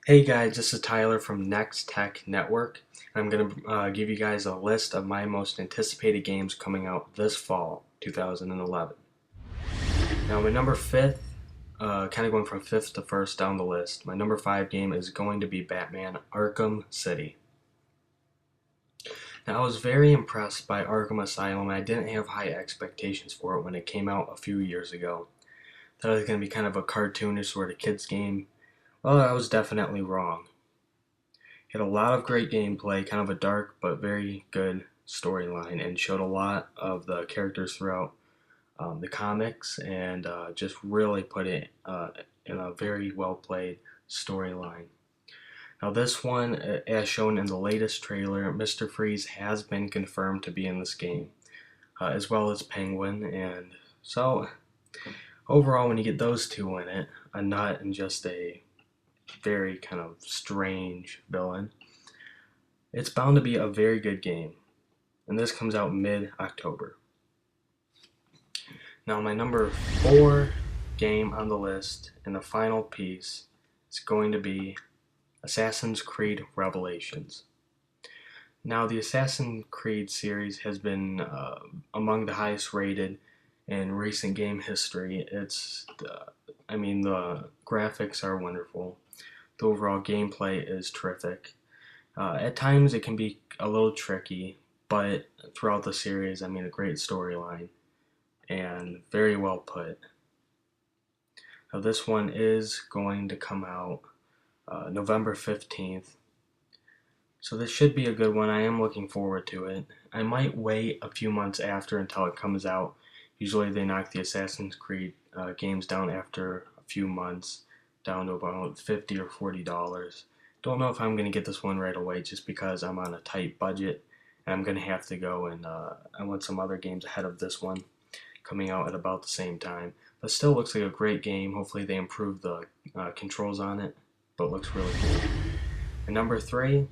Hey guys, this is Tyler from Next Tech Network. I'm going to give you guys a list of my most anticipated games coming out this fall, 2011. Now, my number fifth, kind of going from fifth to first down the list, my number five game is going to be Batman Arkham City. Now, I was very impressed by Arkham Asylum. I didn't have high expectations for it when it came out a few years ago. Thought it was going to be kind of a cartoonish sort of kids game. Well, I was definitely wrong. Had a lot of great gameplay, kind of a dark but very good storyline, and showed a lot of the characters throughout the comics, and just really put it in a very well played storyline. Now, this one, as shown in the latest trailer, Mr. Freeze has been confirmed to be in this game, as well as Penguin, and so overall, when you get those two in it, a nut and just a very kind of strange villain, it's bound to be a very good game. And this comes out mid-October. Now, my number four game on the list and the final piece is going to be Assassin's Creed Revelations. Now, the Assassin's Creed series has been among the highest rated in recent game history. The graphics are wonderful. The overall gameplay is terrific. At times it can be a little tricky, but throughout the series, a great storyline and very well put. Now, this one is going to come out November 15th, so this should be a good one. I am looking forward to it. I might wait a few months after until it comes out. Usually they knock the Assassin's Creed games down after a few months, down to about $50 or $40. Don't know if I'm going to get this one right away just because I'm on a tight budget and I'm going to have to go and I want some other games ahead of this one coming out at about the same time. But still looks like a great game. Hopefully they improve the controls on it, but looks really cool. And number three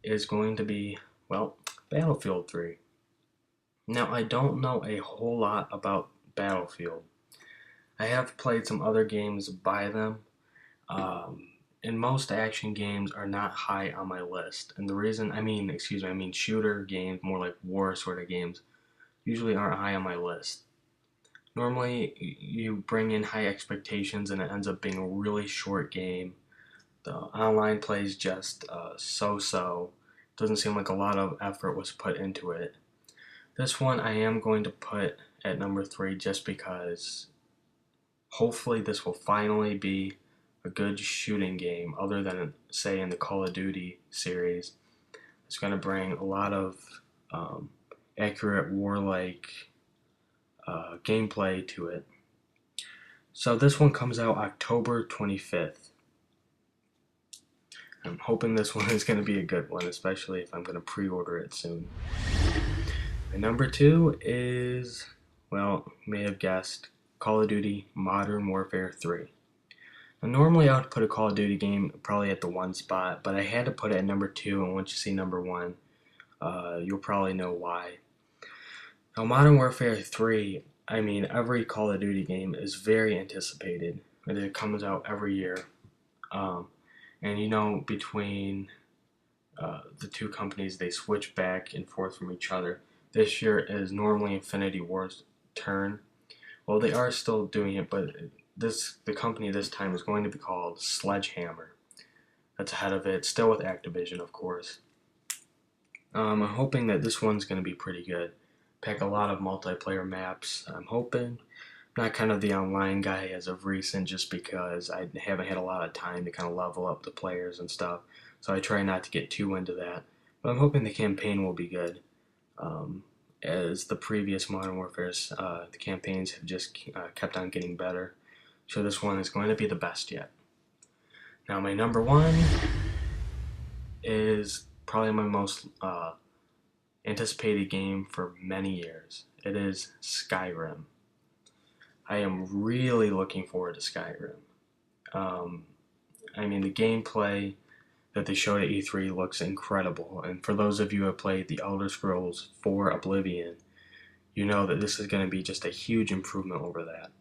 is going to be, well, Battlefield 3. Now, I don't know a whole lot about Battlefield. I have played some other games by them, and most action games are not high on my list. And the reason, shooter games, more like war sort of games, usually aren't high on my list. Normally, you bring in high expectations and it ends up being a really short game. The online play is just so-so. Doesn't seem like a lot of effort was put into it. This one I am going to put at number three just because hopefully this will finally be a good shooting game other than, say, in the Call of Duty series. It's going to bring a lot of accurate warlike gameplay to it. So this one comes out October 25th. I'm hoping this one is going to be a good one, especially if I'm going to pre-order it soon. My number two is, well, you may have guessed, Call of Duty Modern Warfare 3. Now, normally I would put a Call of Duty game probably at the one spot, but I had to put it at number two, and once you see number one, you'll probably know why. Now, Modern Warfare 3, every Call of Duty game is very anticipated. It comes out every year. And between the two companies, they switch back and forth from each other. This year is normally Infinity Ward's turn. Well, they are still doing it, but the company this time is going to be called Sledgehammer. That's ahead of it, still with Activision, of course. I'm hoping that this one's going to be pretty good. Pack a lot of multiplayer maps, I'm hoping. Not kind of the online guy as of recent, just because I haven't had a lot of time to kind of level up the players and stuff. So I try not to get too into that. But I'm hoping the campaign will be good. As the previous Modern Warfares, the campaigns have just kept on getting better. So this one is going to be the best yet. Now, my number one is probably my most anticipated game for many years. It is Skyrim. I am really looking forward to Skyrim. The gameplay that they showed at E3 looks incredible, and for those of you who have played The Elder Scrolls 4 Oblivion, you know that this is going to be just a huge improvement over that.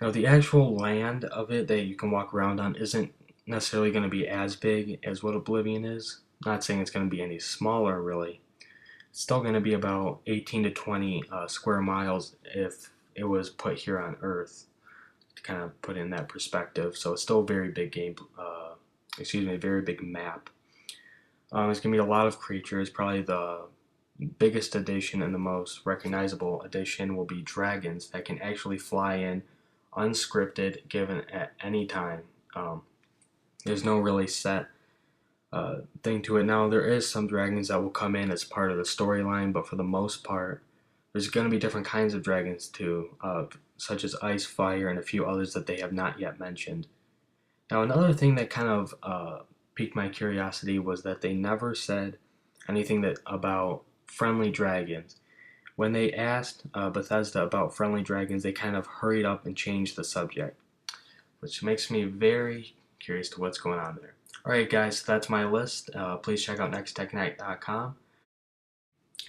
Now, the actual land of it that you can walk around on isn't necessarily going to be as big as what Oblivion is. Not saying it's going to be any smaller, really. It's still going to be about 18 to 20 square miles if it was put here on Earth, to kind of put in that perspective. So it's still a very big a very big map. There's going to be a lot of creatures. Probably the biggest addition and the most recognizable addition will be dragons that can actually fly in unscripted, given at any time. There's no really set thing to it. Now, there is some dragons that will come in as part of the storyline, but for the most part, there's going to be different kinds of dragons too, such as ice, fire, and a few others that they have not yet mentioned. Now, another thing that kind of piqued my curiosity was that they never said anything about friendly dragons. When they asked Bethesda about friendly dragons, they kind of hurried up and changed the subject, which makes me very curious to what's going on there. Alright guys, so that's my list. Please check out nexttechnight.com.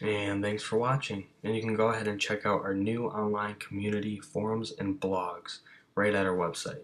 And thanks for watching. And you can go ahead and check out our new online community forums and blogs right at our website.